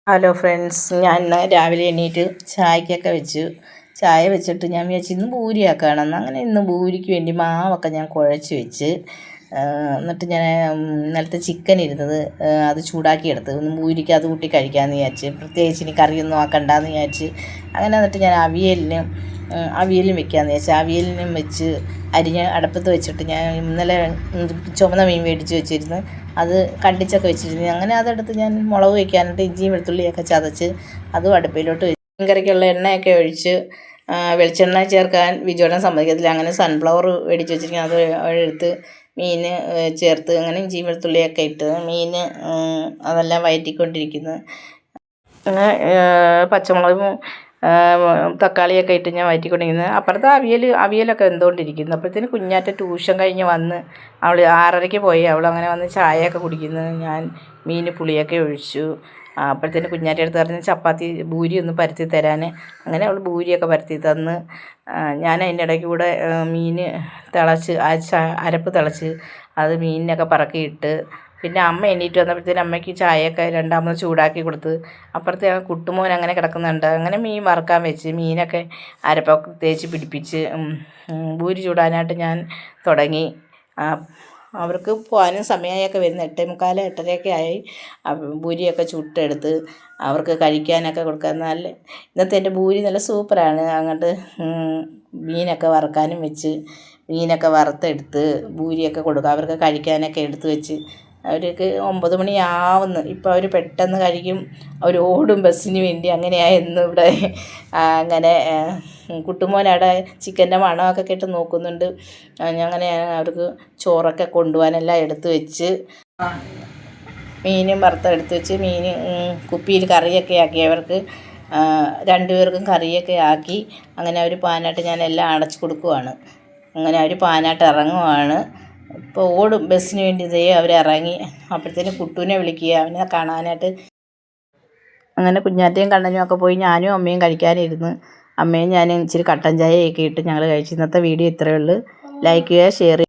Hello friends, ഞാൻ ഇന്ന് രാവിലെ എണീറ്റ് ചായക്കൊക്കെ വെച്ചു. ചായ വെച്ചിട്ട് ഞാൻ വിചാരിച്ചു ഇന്ന് പൂരിയാക്കുകയാണെന്ന്. അങ്ങനെ ഇന്ന് പൂരിക്ക് വേണ്ടി മാവൊക്കെ ഞാൻ കുഴച്ച് വെച്ച്. എന്നിട്ട് ഞാൻ ഇന്നലത്തെ ചിക്കൻ ഇരുന്നത് അത് ചൂടാക്കിയെടുത്ത് ഒന്ന് പൂരിക്ക് അത് കൂട്ടി കഴിക്കാമെന്ന് വിചാരിച്ച്. പ്രത്യേകിച്ച് ഇനി കറിയൊന്നും ആക്കണ്ടെന്ന് വിചാരിച്ച്. അങ്ങനെ എന്നിട്ട് ഞാൻ അവിയലും വെക്കാമെന്ന് വിചാരിച്ചു. അവിയലിനും വെച്ച് അരിഞ്ഞ് അടുപ്പത്ത് വെച്ചിട്ട് ഞാൻ ഇന്നലെ ചുമന്ന മീൻ മേടിച്ച് വെച്ചിരുന്നു. അത് കണ്ടിച്ചൊക്കെ വെച്ചിരുന്നു. അങ്ങനെ അതെടുത്ത് ഞാൻ മുളക് വയ്ക്കാനായിട്ട് ഇഞ്ചിയും വെളുത്തുള്ളിയൊക്കെ ചതച്ച് അതും അടുപ്പിലോട്ട് വെച്ച് മീൻ കറിക്കുള്ള എണ്ണയൊക്കെ ഒഴിച്ച് വെളിച്ചെണ്ണ ചേർക്കാൻ വിജോടൻ സമ്മതിക്കത്തില്ല. അങ്ങനെ സൺഫ്ലവർ മേടിച്ച് വെച്ചിരിക്കുന്നത് അത് എടുത്ത് മീൻ ചേർത്ത് അങ്ങനെ ഇഞ്ചിയും വെളുത്തുള്ളിയൊക്കെ ഇട്ട് മീൻ അതെല്ലാം വഴറ്റിക്കൊണ്ടിരിക്കുന്നു. അങ്ങനെ പച്ചമുളകും തക്കാളിയൊക്കെ ഇട്ട് ഞാൻ വഴറ്റിക്കൊണ്ടിരിക്കുന്നത്. അപ്പുറത്ത് അവിയലൊക്കെ വെന്തുകൊണ്ടിരിക്കുന്നു. അപ്പോഴത്തേന് കുഞ്ഞാറ്റ ട്യൂഷൻ കഴിഞ്ഞ് വന്ന് അവൾ 6:30 പോയി. അവളങ്ങനെ വന്ന് ചായയൊക്കെ കുടിക്കുന്നു. ഞാൻ മീൻ പുളിയൊക്കെ ഒഴിച്ചു. അപ്പോഴത്തേന് കുഞ്ഞാറ്റ അടുത്ത് പറഞ്ഞ് ചപ്പാത്തി ഭൂരി ഒന്ന് പരത്തി തരാൻ. അങ്ങനെ അവൾ ഭൂരിയൊക്കെ പരത്തി തന്ന്. ഞാൻ അതിൻ്റെ ഇടയ്ക്ക് കൂടെ മീൻ തിളച്ച് അരപ്പ് തിളച്ച് അത് മീനിനൊക്കെ പറക്കിയിട്ട് പിന്നെ അമ്മ എണീറ്റ് വന്നപ്പോഴത്തേനും അമ്മയ്ക്ക് ചായയൊക്കെ രണ്ടാമത് ചൂടാക്കി കൊടുത്ത്. അപ്പുറത്തെ കുട്ടുമോൻ അങ്ങനെ കിടക്കുന്നുണ്ട്. അങ്ങനെ മീൻ വറുക്കാൻ വെച്ച് മീനൊക്കെ അരപ്പൊക്കെ തേച്ച് പിടിപ്പിച്ച് ഭൂരി ചൂടാനായിട്ട് ഞാൻ തുടങ്ങി. അവർക്ക് പോകാനും സമയമൊക്കെ വരുന്നു. 8:45 8:30 ആയി. ഭൂരിയൊക്കെ ചുട്ടെടുത്ത് അവർക്ക് കഴിക്കാനൊക്കെ കൊടുക്കാൻ. നല്ല ഇന്നത്തെ എൻ്റെ ഭൂരി നല്ല സൂപ്പറാണ്. അങ്ങോട്ട് മീനൊക്കെ വറുക്കാനും വെച്ച് മീനൊക്കെ വറുത്തെടുത്ത് ഭൂരിയൊക്കെ കൊടുക്കുക. അവർക്ക് കഴിക്കാനൊക്കെ എടുത്ത് വെച്ച് അവർക്ക് 9 മണിയാവുന്നു. ഇപ്പോൾ അവർ പെട്ടെന്ന് കഴിക്കും. അവർ ഓടും ബസ്സിന് വേണ്ടി. അങ്ങനെയായിരുന്നു ഇവിടെ. അങ്ങനെ കുട്ടുമോനവിടെ ചിക്കൻ്റെ മണമൊക്കെ കേട്ട് നോക്കുന്നുണ്ട്. അങ്ങനെ അവർക്ക് ചോറൊക്കെ കൊണ്ടുപോകാനെല്ലാം എടുത്ത് വെച്ച് മീനും വറുത്തെടുത്ത് വെച്ച് മീൻ കുപ്പിയിൽ കറിയൊക്കെ ആക്കി അവർക്ക് 2 പേർക്കും കറിയൊക്കെ ആക്കി. അങ്ങനെ അവർ പാനായിട്ട് ഞാൻ എല്ലാം അടച്ചു കൊടുക്കുവാണ്. അങ്ങനെ അവർ പാനായിട്ട് ഇറങ്ങുവാണ്. ഇപ്പോൾ ഓടും ബസ്സിന് വേണ്ടി. ഇതേ അവരിറങ്ങി. അപ്പോഴത്തേനും കുട്ടൂനെ വിളിക്കുക അവനെ കാണാനായിട്ട്. അങ്ങനെ കുഞ്ഞാറ്റയും കണ്ണനും ഒക്കെ പോയി. ഞാനും അമ്മയും കഴിക്കാനിരുന്ന് അമ്മയും ഞാനും ഇച്ചിരി കട്ടൻ ചായയൊക്കെ ഇട്ട് ഞങ്ങൾ കഴിച്ചു. ഇന്നത്തെ വീഡിയോ ഇത്രയേ ഉള്ളൂ. ലൈക്ക് ചെയ്യുക, ഷെയർ ചെയ്യുക.